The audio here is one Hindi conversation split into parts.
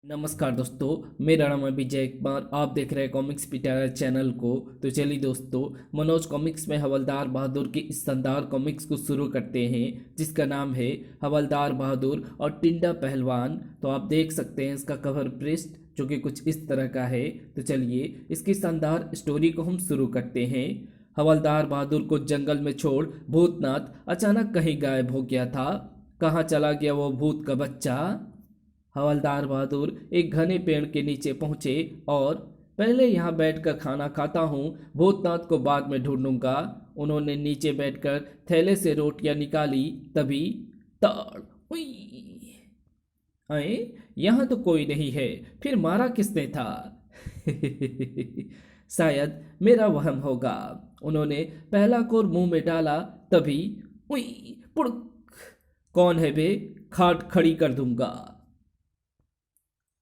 नमस्कार दोस्तों, मेरा नाम है विजय कुमार। आप देख रहे हैं कॉमिक्स पिटारा चैनल को। तो चलिए दोस्तों, मनोज कॉमिक्स में हवलदार बहादुर की इस शानदार कॉमिक्स को शुरू करते हैं, जिसका नाम है हवलदार बहादुर और टिंडा पहलवान। तो आप देख सकते हैं इसका कवर पृष्ठ, जो कि कुछ इस तरह का है। तो चलिए इसकी शानदार स्टोरी को हम शुरू करते हैं। हवलदार बहादुर को जंगल में छोड़ भूतनाथ अचानक कहीं गायब हो गया था। कहाँ चला गया वो भूत का बच्चा? हवलदार बहादुर एक घने पेड़ के नीचे पहुंचे और पहले यहाँ बैठकर खाना खाता हूँ, भूतनाथ को बाद में ढूंढूंगा। उन्होंने नीचे बैठकर थैले से रोटियां निकाली। तभी ताड़ हुई। अरे, यहाँ तो कोई नहीं है, फिर मारा किसने था? शायद मेरा वहम होगा। उन्होंने पहला कोर मुंह में डाला। तभी उई पुड़क। कौन है बे? खाट खड़ी कर दूंगा।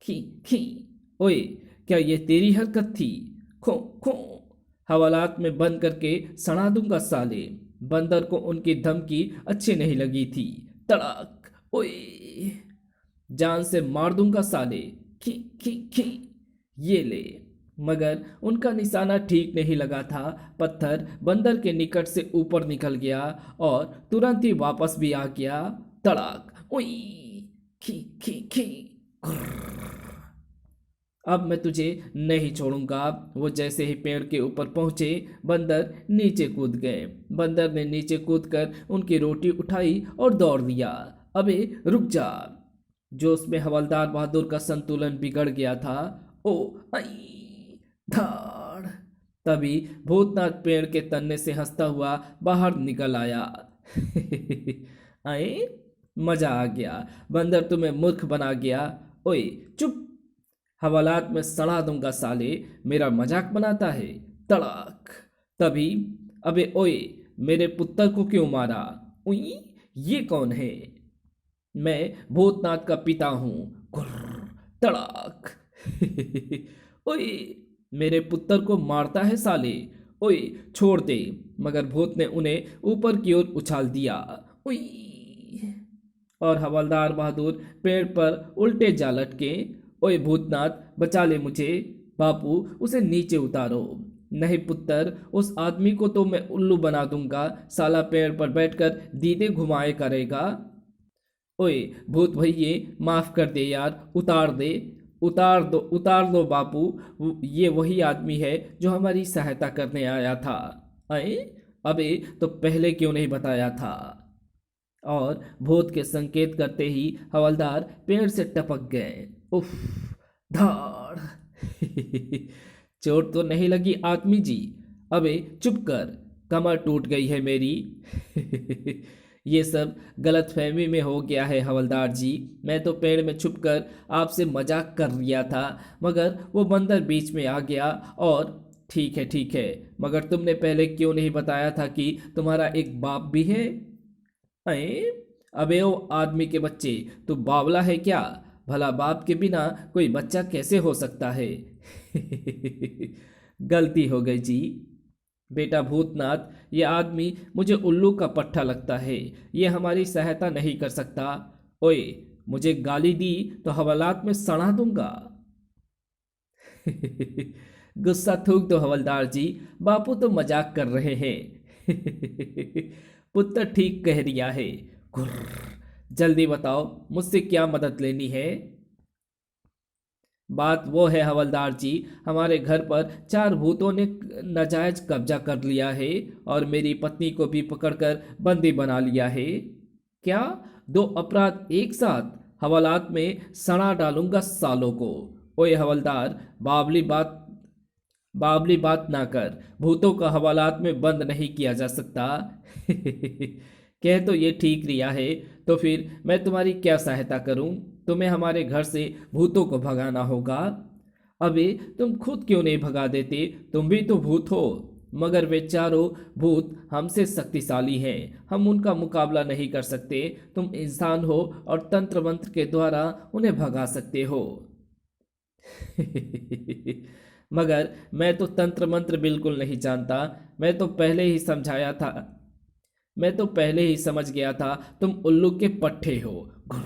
खी खी। ओए, क्या ये तेरी हरकत थी? खो खो। हवालात में बंद करके सड़ा दूंगा साले। बंदर को उनकी धमकी अच्छी नहीं लगी थी। तड़ाक। ओए, जान से मार दूंगा साले। खी खी खी। ये ले। मगर उनका निशाना ठीक नहीं लगा था। पत्थर बंदर के निकट से ऊपर निकल गया और तुरंत ही वापस भी आ गया। तड़ाक। ओई। खी खी खी। अब मैं तुझे नहीं छोड़ूंगा। वो जैसे ही पेड़ के ऊपर पहुंचे, बंदर नीचे कूद गए। बंदर ने नीचे कूदकर उनकी रोटी उठाई और दौड़ दिया। अबे रुक जा। जोश में हवलदार बहादुर का संतुलन बिगड़ गया था। ओ आई धाड़। तभी भूतनाथ पेड़ के तन्ने से हंसता हुआ बाहर निकल आया। आए, मजा आ गया। बंदर तुम्हें मूर्ख बना गया। ओए चुप। हवालात में सड़ा दूंगा साले। मेरा मजाक बनाता है। तड़ाक। तभी अबे ओए, मेरे पुत्र को क्यों मारा? उई, ये कौन है? मैं भूतनाथ का पिता हूं। गुर्र। तड़ाक। ओए, मेरे पुत्र को मारता है साले। ओए, छोड़ दे। मगर भूत ने उन्हें ऊपर की ओर उछाल दिया। उई। और हवलदार बहादुर पेड़ पर उल्टे जा लटके। ओए भूतनाथ, बचा ले मुझे। बापू, उसे नीचे उतारो। नहीं पुत्र, उस आदमी को तो मैं उल्लू बना दूंगा। साला पेड़ पर बैठकर दीदे घुमाए करेगा। ओए भूत भैये, माफ कर दे यार, उतार दे। उतार दो बापू। ये वही आदमी है जो हमारी सहायता करने आया था। अरे, अबे तो पहले क्यों नहीं बताया था? और भूत के संकेत करते ही हवलदार पेड़ से टपक गए। उफ। धाड़। चोट तो नहीं लगी आदमी जी? अबे चुप कर, कमर टूट गई है मेरी। ये सब गलतफहमी में हो गया है हवलदार जी। मैं तो पेड़ में छुपकर आपसे मजाक कर रिया था, मगर वो बंदर बीच में आ गया और ठीक है, मगर तुमने पहले क्यों नहीं बताया था कि तुम्हारा एक बाप भी है? अरे, अबे ओ आदमी के बच्चे, तू बावला है क्या? भला बाप के बिना कोई बच्चा कैसे हो सकता है? गलती हो गई जी। बेटा भूतनाथ, ये आदमी मुझे उल्लू का पट्टा लगता है। ये हमारी सहायता नहीं कर सकता। ओए, मुझे गाली दी तो हवालात में सड़ा दूंगा। गुस्सा थूक दो हवलदार जी, बापू तो मजाक कर रहे हैं। पुत्र ठीक कह रिया है। गुर्र। जल्दी बताओ, मुझसे क्या मदद लेनी है? बात वो है हवलदार जी, हमारे घर पर 4 भूतों ने नाजायज कब्जा कर लिया है और मेरी पत्नी को भी पकड़कर बंदी बना लिया है। क्या? 2 अपराध एक साथ? हवालात में सड़ा डालूंगा सालों को। ओए हवलदार, बावली बात ना कर। भूतों का हवालात में बंद नहीं किया जा सकता। कह तो ये ठीक रिया है। तो फिर मैं तुम्हारी क्या सहायता करूं? तुम्हें हमारे घर से भूतों को भगाना होगा। अबे तुम खुद क्यों नहीं भगा देते? तुम भी तो भूत हो। मगर वे चारों भूत हमसे शक्तिशाली हैं, हम उनका मुकाबला नहीं कर सकते। तुम इंसान हो और तंत्र मंत्र के द्वारा उन्हें भगा सकते हो। मगर मैं तो तंत्र मंत्र बिल्कुल नहीं जानता। मैं तो पहले ही समझाया था मैं तो पहले ही समझ गया था तुम उल्लू के पट्टे हो। घुर्र।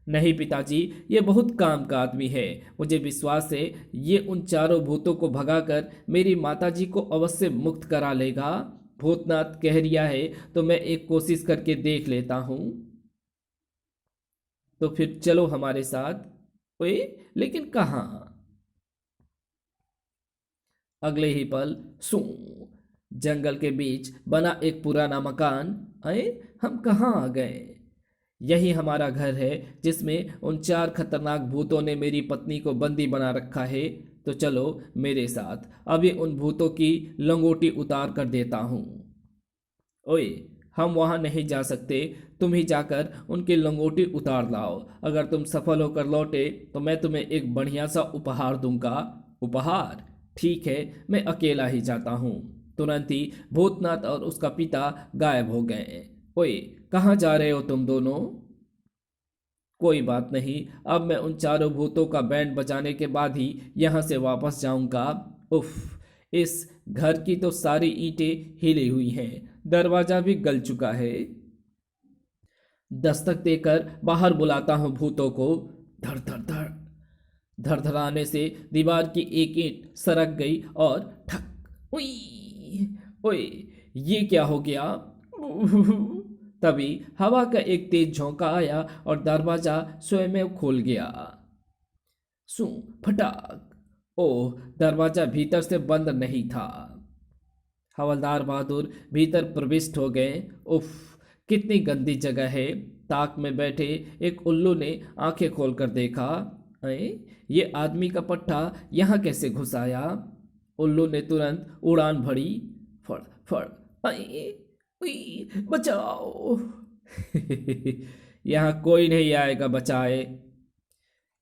नहीं पिताजी, ये बहुत काम का आदमी है। मुझे विश्वास है ये उन चारों भूतों को भगाकर मेरी माताजी को अवश्य मुक्त करा लेगा। भूतनाथ कह रिया है तो मैं एक कोशिश करके देख लेता हूँ। तो फिर चलो हमारे साथ। ओए, लेकिन कहाँ? अगले ही पल सू जंगल के बीच बना एक पुराना मकान। अरे, हम कहाँ आ गए? यही हमारा घर है जिसमें उन चार खतरनाक भूतों ने मेरी पत्नी को बंदी बना रखा है। तो चलो मेरे साथ, अभी उन भूतों की लंगोटी उतार कर देता हूँ। ओए, हम वहां नहीं जा सकते। तुम ही जाकर उनकी लंगोटी उतार लाओ। अगर तुम सफल होकर लौटे तो मैं तुम्हें एक बढ़िया सा उपहार दूंगा। उपहार? ठीक है, मैं अकेला ही जाता हूँ। तुरंत ही भूतनाथ और उसका पिता गायब हो गए। ओए, कहाँ जा रहे हो तुम दोनों? कोई बात नहीं, अब मैं उन चारों भूतों का बैंड बजाने के बाद ही यहाँ से वापस जाऊंगा। उफ, इस घर की तो सारी ईंटें हिली हुई हैं, दरवाजा भी गल चुका है। दस्तक देकर बाहर बुलाता हूँ भूतों को। धड़ धड़ धड़ धड़धड़ाने से दीवार की एक ईंट सरक गई और ठक। उई, ओए, ये क्या हो गया? तभी हवा का एक तेज झोंका आया और दरवाजा स्वयं खोल गया। सू, फटाक। ओह, दरवाजा भीतर से बंद नहीं था। हवलदार बहादुर भीतर प्रविष्ट हो गए। उफ, कितनी गंदी जगह है। ताक में बैठे एक उल्लू ने आंखें खोलकर देखा। अरे, ये आदमी का पट्टा यहाँ कैसे घुस आया? उल्लू ने तुरंत उड़ान भरी। फड़ फड़, अरे, उई, बचाओ। यहाँ कोई नहीं आएगा बचाए।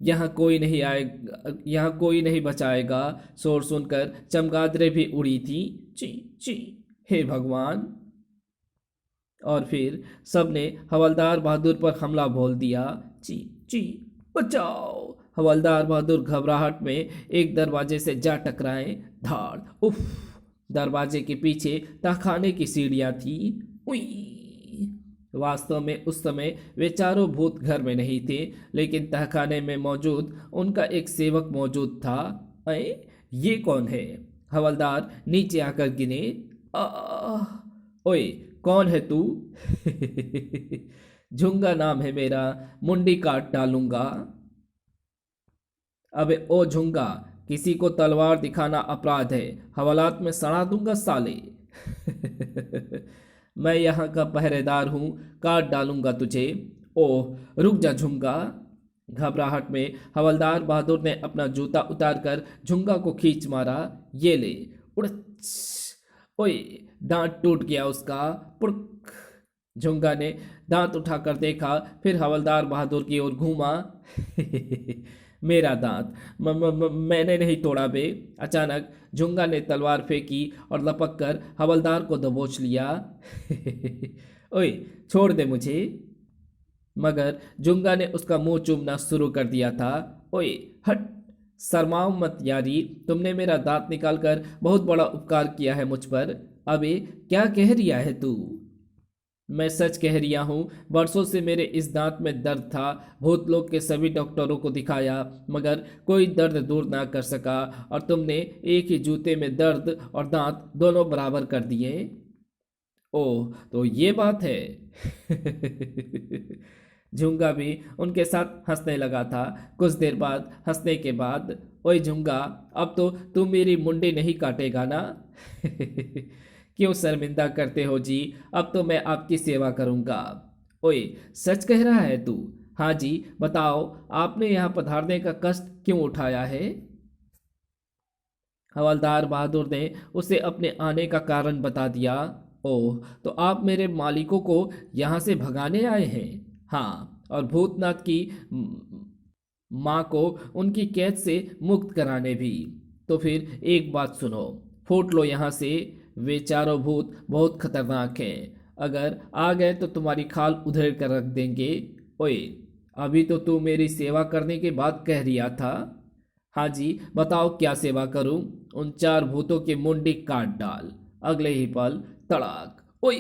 यहाँ कोई नहीं आएगा, यहाँ कोई नहीं बचाएगा। शोर सुनकर चमगादड़ें भी उड़ी थी। ची ची, हे भगवान। और फिर सबने हवलदार बहादुर पर हमला बोल दिया। ची ची, बचाओ। हवलदार बहादुर घबराहट में एक दरवाजे से जा टकराए। धाड़, उफ। दरवाजे के पीछे तहखाने की सीढ़ियां थी। उई। वास्तव में उस समय वे चारों भूत घर में नहीं थे, लेकिन तहखाने में मौजूद उनका एक सेवक मौजूद था। अरे, ये कौन है? हवलदार नीचे आकर गिने। ओए, कौन है तू? झुंगा नाम है मेरा, मुंडी काट डालूंगा। अबे ओ झुंगा, किसी को तलवार दिखाना अपराध है, हवालात में सड़ा दूंगा साले। मैं यहाँ का पहरेदार हूँ, काट डालूंगा तुझे। ओह, रुक जा झुंगा। घबराहट में हवलदार बहादुर ने अपना जूता उतारकर झुंगा को खींच मारा। ये ले। उड़। ओए, दांत टूट गया उसका। पुड़क। झुंगा ने दांत उठाकर देखा, फिर हवलदार बहादुर की ओर घूमा। मेरा दांत मैंने नहीं तोड़ा बे। अचानक झुंगा ने तलवार फेंकी और लपक कर हवलदार को दबोच लिया। ओए, छोड़ दे मुझे। मगर झुंगा ने उसका मुंह चूमना शुरू कर दिया था। ओए, हट, शर्माओ मत यारी, तुमने मेरा दांत निकालकर बहुत बड़ा उपकार किया है मुझ पर। अबे, क्या कह रिया है तू? मैं सच कह रिया हूँ, बरसों से मेरे इस दांत में दर्द था। भूतलोक के सभी डॉक्टरों को दिखाया, मगर कोई दर्द दूर ना कर सका, और तुमने एक ही जूते में दर्द और दांत दोनों बराबर कर दिए। ओह, तो ये बात है। झुंगा भी उनके साथ हंसने लगा था। कुछ देर बाद हंसने के बाद, ओए झुंगा, अब तो तू मेरी मुंडी नहीं काटेगा ना? क्यों शर्मिंदा करते हो जी? अब तो मैं आपकी सेवा करूंगा। ओए, सच कह रहा है तू? हाँ जी, बताओ, आपने यहाँ पधारने का कष्ट क्यों उठाया है? हवलदार बहादुर ने उसे अपने आने का कारण बता दिया। ओह, तो आप मेरे मालिकों को यहाँ से भगाने आए हैं? हाँ, और भूतनाथ की माँ को उनकी कैद से मुक्त कराने भी। तो फिर एक बात सुनो, फूट लो यहाँ से। वे चारों भूत बहुत खतरनाक हैं, अगर आ गए तो तुम्हारी खाल उधेड़ कर रख देंगे। ओए, अभी तो तू मेरी सेवा करने के बाद कह रिया था। हाँ जी, बताओ क्या सेवा करूं? उन चार भूतों की मुंडी काट डाल। अगले ही पल तड़ाक। ओए,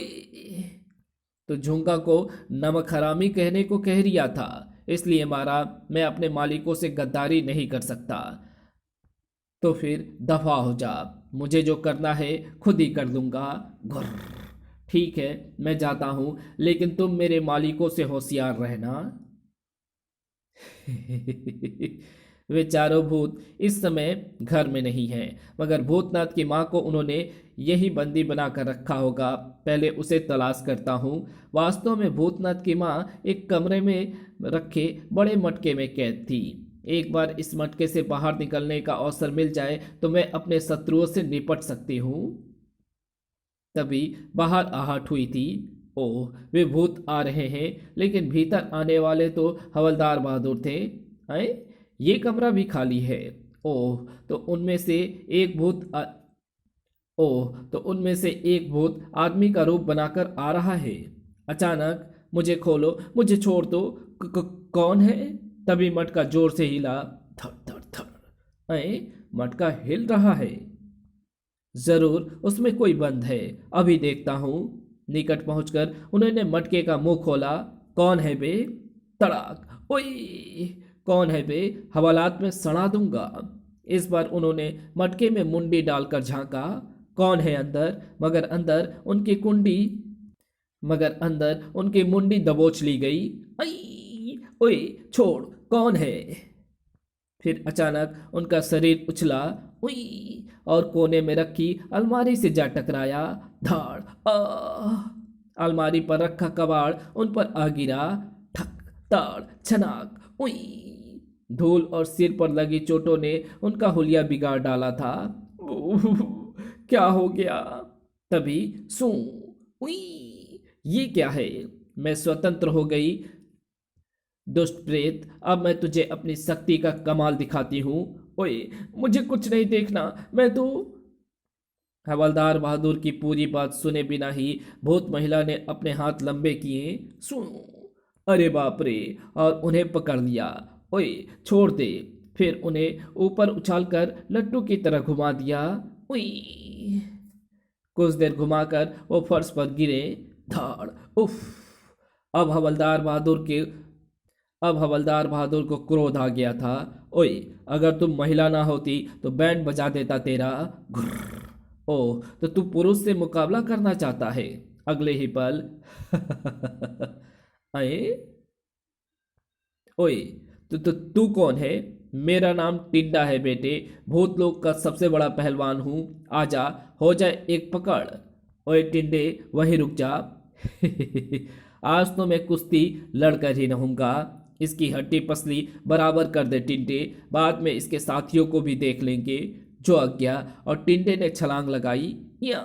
तो झुंगा को नमक हरामी कहने को कह रिया था। इसलिए मारा। मैं अपने मालिकों से गद्दारी नहीं कर सकता। तो फिर दफा हो जा, मुझे जो करना है खुद ही कर लूंगा। घुर्र। ठीक है, मैं जाता हूं, लेकिन तुम मेरे मालिकों से होशियार रहना। वे चारों भूत इस समय घर में नहीं हैं, मगर भूतनाथ की माँ को उन्होंने यही बंदी बना कर रखा होगा। पहले उसे तलाश करता हूँ। वास्तव में भूतनाथ की माँ एक कमरे में रखे बड़े मटके में कैद थी। एक बार इस मटके से बाहर निकलने का अवसर मिल जाए तो मैं अपने शत्रुओं से निपट सकती हूँ। तभी बाहर आहट हुई थी। ओह, वे भूत आ रहे हैं, लेकिन भीतर आने वाले तो हवलदार बहादुर थे। हैं? ये कमरा भी खाली है। ओह, तो उनमें से एक भूत ओह, तो उनमें से एक भूत आदमी का रूप बनाकर आ रहा है। अचानक, मुझे खोलो, मुझे छोड़ दो। कौन है? तभी मटका जोर से हिला। थर थर थर। मटका हिल रहा है। जरूर उसमें कोई बंद है, अभी देखता हूं। निकट पहुंचकर उन्होंने मटके का मुंह खोला। कौन है बे? तड़ाक। ओए, कौन है बे? हवालात में सड़ा दूंगा। इस बार उन्होंने मटके में मुंडी डालकर झांका। कौन है अंदर? मगर अंदर उनकी मुंडी दबोच ली गई। आई, ओए, छोड़, कौन है? फिर अचानक उनका शरीर उछला। उई, और कोने में रखी अलमारी से जा टकराया। धाड़। अलमारी पर रखा कबाड़ उन पर आ गिरा। ठक, ताड़, छनाक। उई, धूल और सिर पर लगी चोटों ने उनका हुलिया बिगाड़ डाला था। उह, क्या हो गया? तभी सू। उई, ये क्या है? मैं स्वतंत्र हो गई। दुष्ट प्रेत, अब मैं तुझे अपनी शक्ति का कमाल दिखाती हूँ। ओए, मुझे कुछ नहीं देखना, मैं तो। हवलदार बहादुर की पूरी बात सुने बिना ही भूत महिला ने अपने हाथ लंबे किए। सुनो, अरे बाप रे, और उन्हें पकड़ लिया। ओए, छोड़ दे। फिर उन्हें ऊपर उछालकर लट्टू की तरह घुमा दिया। उई, कुछ देर घुमाकर वो फर्श पर गिरे। धाड़। उफ। अब हवलदार बहादुर के अब हवलदार बहादुर को क्रोध आ गया था। ओए, अगर तुम महिला ना होती तो बैंड बजा देता तेरा। घुर्र। ओह, तो तू पुरुष से मुकाबला करना चाहता है? अगले ही पल अरे, ओए, तू कौन है? मेरा नाम टिड्डा है बेटे, भूतलोक का सबसे बड़ा पहलवान हूं। आजा, हो जाए एक पकड़। ओए टिड्डे, वहीं रुक जा। आज तो मैं कुश्ती लड़कर ही रहूंगा। इसकी हड्डी पसली बराबर कर दे टिंडे, बाद में इसके साथियों को भी देख लेंगे। जो आज्ञा। और टिंडे ने छलांग लगाई। या,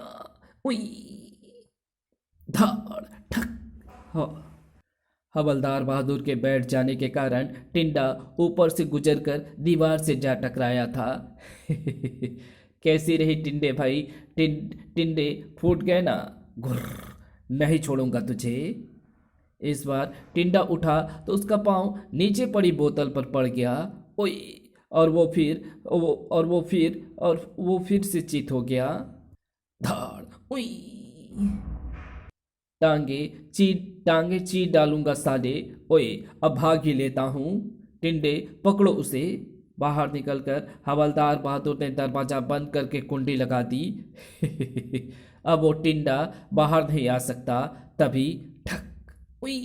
उई, धाड़, ठक। हवलदार बहादुर के बैठ जाने के कारण टिंडा ऊपर से गुजरकर दीवार से जा टकराया था। कैसी रही टिंडे भाई? टिंडे फूट गए ना? घुर्र, नहीं छोड़ूंगा तुझे। इस बार टिंडा उठा तो उसका पांव नीचे पड़ी बोतल पर पड़ गया। ओए, और वो फिर से चित हो गया। धाड़। उई, टांगे चीर डालूंगा साले। ओए, अब भाग ही लेता हूं। टिंडे, पकड़ो उसे। बाहर निकलकर हवलदार बहादुर ने दरवाजा बंद करके कुंडी लगा दी। अब वो टिंडा बाहर नहीं आ सकता। तभी ठक। उई।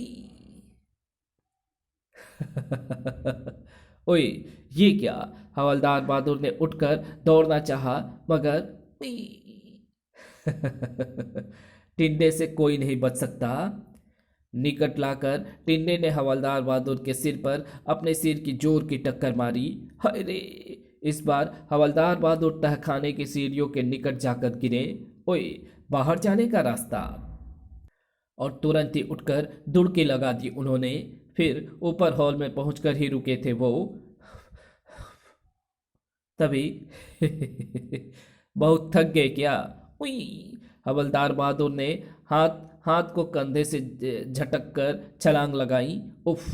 ओए, ये क्या? हवलदार बहादुर ने उठकर दौड़ना चाहा, मगर उई। टिंडे से कोई नहीं बच सकता। निकट लाकर टिंडे ने हवलदार बहादुर के सिर पर अपने सिर की जोर की टक्कर मारी। हाय रे! इस बार हवलदार बहादुर तहखाने की सीढ़ियों के निकट जाकर गिरे। ओए, बाहर जाने का रास्ता। और तुरंत ही उठकर दुड़की लगा दी उन्होंने। फिर ऊपर हॉल में पहुंचकर ही रुके थे वो। तभी बहुत थक गए क्या? उई, हवलदार बहादुर ने हाथ हाथ को कंधे से झटक कर छलांग लगाई। उफ,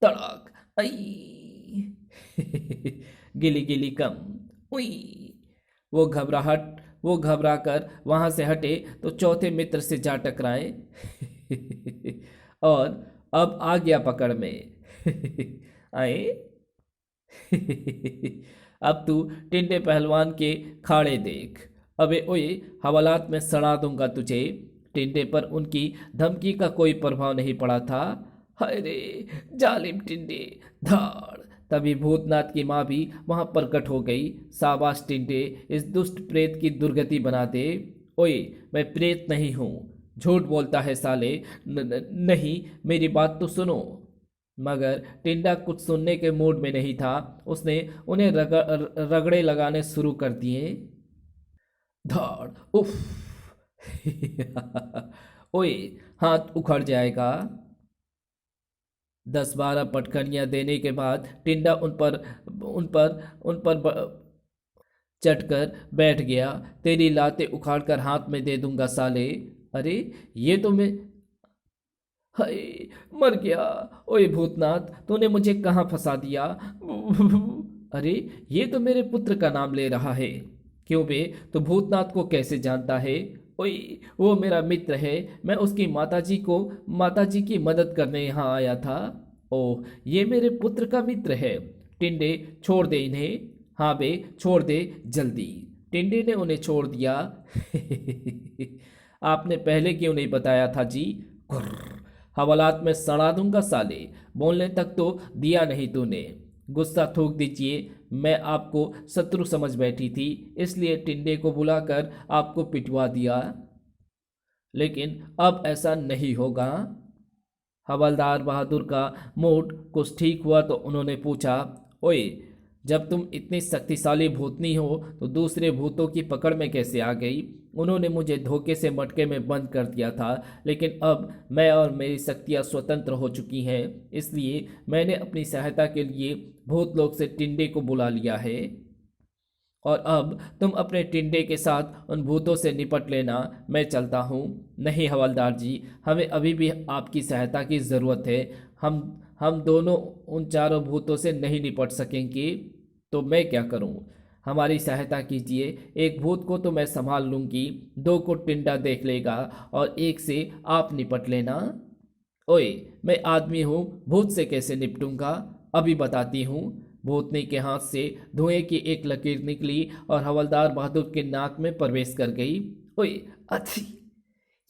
तड़ाक। आई। गिली गिली कम। उई, वो घबरा कर वहां से हटे तो चौथे मित्र से जा टकराए। और अब आ गया पकड़ में। आए। अब तू टिंडे पहलवान के खाड़े देख। अबे ओए, हवालात में सड़ा दूंगा तुझे। टिंडे पर उनकी धमकी का कोई प्रभाव नहीं पड़ा था। हाय रे, जालिम टिंडे, धाड़। तभी भूतनाथ की माँ भी वहां प्रकट हो गई। शाबाश टिंडे, इस दुष्ट प्रेत की दुर्गति बना दे। ओए, मैं प्रेत नहीं हूँ। झूठ बोलता है साले। नहीं, मेरी बात तो सुनो। मगर टिंडा कुछ सुनने के मूड में नहीं था। उसने उन्हें रगड़े लगाने शुरू कर दिए। धाड़, उफ। ओए, हाथ उखड़ जाएगा। 10-12 पटखनियां देने के बाद टिंडा उन पर चढ़कर बैठ गया। तेरी लातें उखाड़कर हाथ में दे दूंगा साले। अरे, ये तो मैं, हाय, मर गया। ओए भूतनाथ, तूने मुझे कहाँ फंसा दिया? अरे, ये तो मेरे पुत्र का नाम ले रहा है। क्यों बे, तो भूतनाथ को कैसे जानता है? ओए, वो मेरा मित्र है। मैं उसकी माताजी की मदद करने यहाँ आया था। ओह, ये मेरे पुत्र का मित्र है। टिंडे, छोड़ दे इन्हें। हाँ बे, छोड़ दे जल्दी। टिंडे ने उन्हें छोड़ दिया। आपने पहले क्यों नहीं बताया था जी? गुर्र, हवालात में सड़ा दूंगा साले। बोलने तक तो दिया नहीं तूने। गुस्सा थूक दीजिए। मैं आपको शत्रु समझ बैठी थी, इसलिए टिंडे को बुलाकर आपको पिटवा दिया। लेकिन अब ऐसा नहीं होगा। हवलदार बहादुर का मूड कुछ ठीक हुआ तो उन्होंने पूछा, ओए, जब तुम इतनी शक्तिशाली भूतनी हो तो दूसरे भूतों की पकड़ में कैसे आ गई? उन्होंने मुझे धोखे से मटके में बंद कर दिया था, लेकिन अब मैं और मेरी शक्तियाँ स्वतंत्र हो चुकी हैं। इसलिए मैंने अपनी सहायता के लिए भूतलोक से टिंडे को बुला लिया है। और अब तुम अपने टिंडे के साथ उन भूतों से निपट लेना। मैं चलता हूँ। नहीं हवलदार जी, हमें अभी भी आपकी सहायता की ज़रूरत है। हम दोनों उन चारों भूतों से नहीं निपट सकेंगे। तो मैं क्या करूँ? हमारी सहायता कीजिए। एक भूत को तो मैं संभाल लूँगी, 2 को टिंडा देख लेगा और 1 से आप निपट लेना। ओए, मैं आदमी हूँ, भूत से कैसे निपटूंगा? अभी बताती हूँ। भूतनी के हाथ से धुएं की एक लकीर निकली और हवलदार बहादुर के नाक में प्रवेश कर गई। ओए, अच्छी,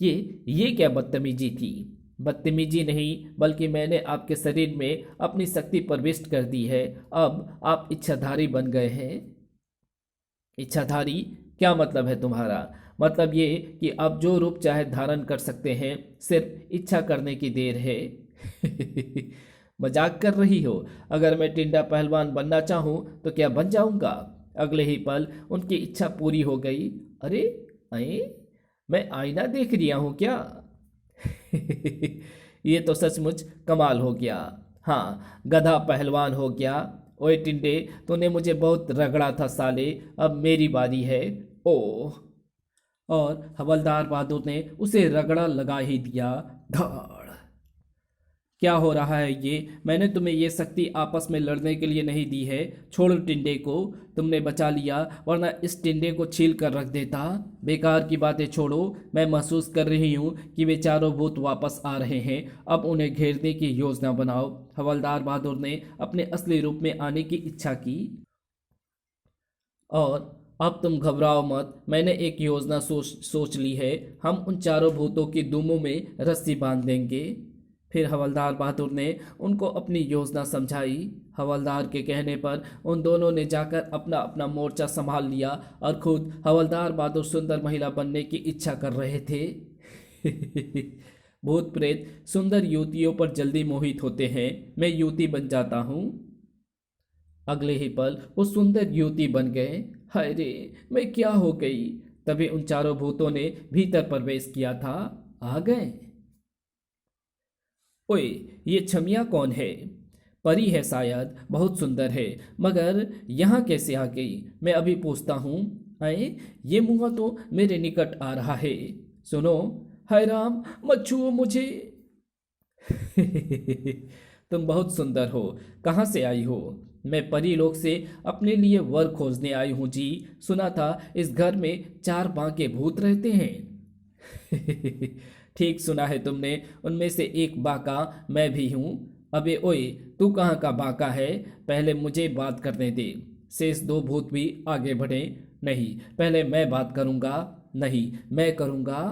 ये क्या बदतमीजी थी? बदतमीजी नहीं, बल्कि मैंने आपके शरीर में अपनी शक्ति प्रविष्ट कर दी है। अब आप इच्छाधारी बन गए हैं। इच्छाधारी? क्या मतलब है तुम्हारा? मतलब ये कि आप जो रूप चाहे धारण कर सकते हैं, सिर्फ इच्छा करने की देर है। मजाक कर रही हो? अगर मैं टिंडा पहलवान बनना चाहूं तो क्या बन जाऊंगा? अगले ही पल उनकी इच्छा पूरी हो गई। अरे, अरे, मैं आईना देख रिया हूं क्या? ये तो सचमुच कमाल हो गया। हाँ, गधा पहलवान हो गया। ओए टिंडे, तूने मुझे बहुत रगड़ा था साले। अब मेरी बारी है। ओह। और हवलदार बहादुर ने उसे रगड़ा लगा ही दिया। धाड़। क्या हो रहा है ये? मैंने तुम्हें ये शक्ति आपस में लड़ने के लिए नहीं दी है। छोड़ो टिंडे को। तुमने बचा लिया, वरना इस टिंडे को छील कर रख देता। बेकार की बातें छोड़ो। मैं महसूस कर रही हूँ कि वे चारों भूत वापस आ रहे हैं। अब उन्हें घेरने की योजना बनाओ। हवलदार बहादुर ने अपने असली रूप में आने की इच्छा की। और अब तुम घबराओ मत, मैंने एक योजना सोच ली है। हम उन चारों भूतों की दुमों में रस्सी बांध देंगे। फिर हवलदार बहादुर ने उनको अपनी योजना समझाई। हवलदार के कहने पर उन दोनों ने जाकर अपना अपना मोर्चा संभाल लिया और खुद हवलदार बहादुर सुंदर महिला बनने की इच्छा कर रहे थे। भूत प्रेत सुंदर युवतियों पर जल्दी मोहित होते हैं। मैं युवती बन जाता हूँ। अगले ही पल वो सुंदर युवती बन गए। हाय रे, मैं क्या हो गई? तभी उन चारों भूतों ने भीतर प्रवेश किया था। आ गए। ओए, ये छमिया कौन है? परी है शायद, बहुत सुंदर है। मगर यहाँ कैसे आ गई? मैं अभी पूछता हूँ। आए, ये मुँह तो मेरे निकट आ रहा है। सुनो, हाय राम, मत छुओ मुझे। तुम बहुत सुंदर हो। कहाँ से आई हो? मैं परीलोक से अपने लिए वर खोजने आई हूँ जी। सुना था इस घर में 4 बांके भूत रहते हैं। ठीक सुना है तुमने, उनमें से एक बाका मैं भी हूँ। अबे ओए, तू कहाँ का बाका है? पहले मुझे बात करने दे। शेष दो भूत भी आगे बढ़े। नहीं, पहले मैं बात करूंगा। नहीं, मैं करूंगा।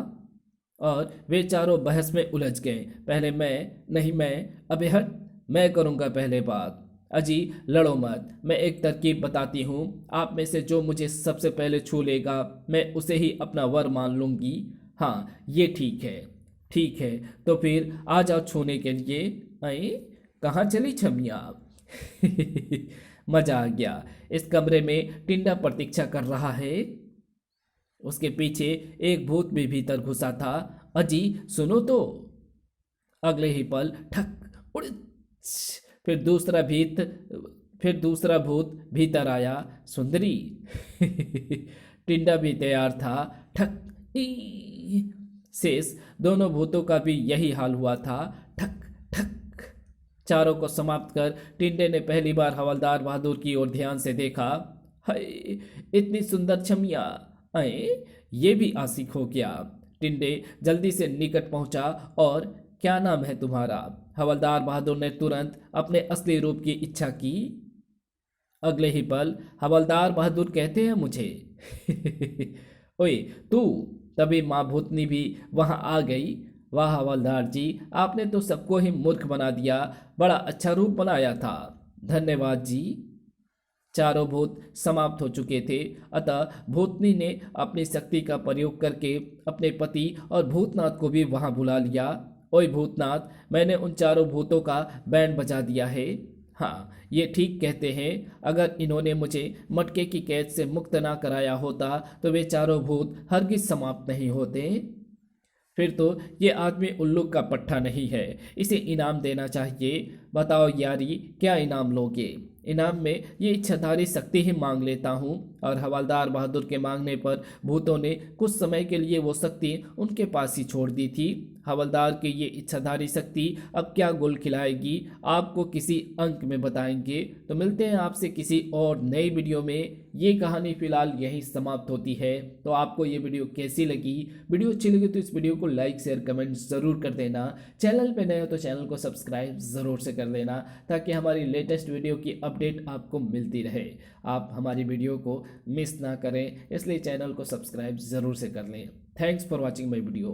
और वे चारों बहस में उलझ गए। पहले मैं, नहीं मैं, अबे हट, मैं करूंगा पहले बात। अजी लड़ो मत, मैं एक तरकीब बताती हूँ। आप में से जो मुझे सबसे पहले छू लेगा मैं उसे ही अपना वर मान लूंगी। हाँ ये ठीक है। ठीक है, तो फिर आ जाओ छूने के लिए। अरे कहाँ चली छमिया? मजा आ गया। इस कमरे में टिंडा प्रतीक्षा कर रहा है। उसके पीछे एक भूत भी भीतर घुसा था। अजी सुनो तो। अगले ही पल ठक उड़, फिर दूसरा भीत फिर दूसरा भूत भीतर आया। सुंदरी। टिंडा भी तैयार था। ठक ई। शेष दोनों भूतों का भी यही हाल हुआ था। ठक ठक। चारों को समाप्त कर टिंडे ने पहली बार हवलदार बहादुर की ओर ध्यान से देखा। हाय, इतनी सुंदर छमिया। अये, ये भी आशिक हो गया। टिंडे जल्दी से निकट पहुंचा और क्या नाम है तुम्हारा? हवलदार बहादुर ने तुरंत अपने असली रूप की इच्छा की। अगले ही पल हवलदार बहादुर कहते हैं मुझे। ओए तू। तभी माँ भूतनी भी वहां आ गई। वाह हवलदार जी, आपने तो सबको ही मूर्ख बना दिया। बड़ा अच्छा रूप बनाया था। धन्यवाद जी। चारों भूत समाप्त हो चुके थे। अतः भूतनी ने अपनी शक्ति का प्रयोग करके अपने पति और भूतनाथ को भी वहां बुला लिया। ओए भूतनाथ, मैंने उन चारों भूतों का बैंड बजा दिया है। हाँ, ये ठीक कहते हैं। अगर इन्होंने मुझे मटके की कैद से मुक्त ना कराया होता तो वे चारों भूत हरगिज समाप्त नहीं होते। फिर तो ये आदमी उल्लू का पट्टा नहीं है, इसे इनाम देना चाहिए। बताओ यारी, क्या इनाम लोगे? इनाम में ये इच्छाधारी शक्ति ही मांग लेता हूँ। और हवलदार बहादुर के मांगने पर भूतों ने कुछ समय के लिए वो शक्ति उनके पास ही छोड़ दी थी। हवलदार की ये इच्छाधारी शक्ति अब क्या गुल खिलाएगी, आपको किसी अंक में बताएंगे। तो मिलते हैं आपसे किसी और नई वीडियो में। ये कहानी फिलहाल यहीं समाप्त होती है। तो आपको ये वीडियो कैसी लगी? वीडियो अच्छी लगी तो इस वीडियो को लाइक शेयर कमेंट ज़रूर कर देना। चैनल पे नए हो तो चैनल को सब्सक्राइब ज़रूर से कर लेना, ताकि हमारी लेटेस्ट वीडियो की अपडेट आपको मिलती रहे। आप हमारी वीडियो को मिस ना करें, इसलिए चैनल को सब्सक्राइब ज़रूर से कर लें। Thanks for watching my video.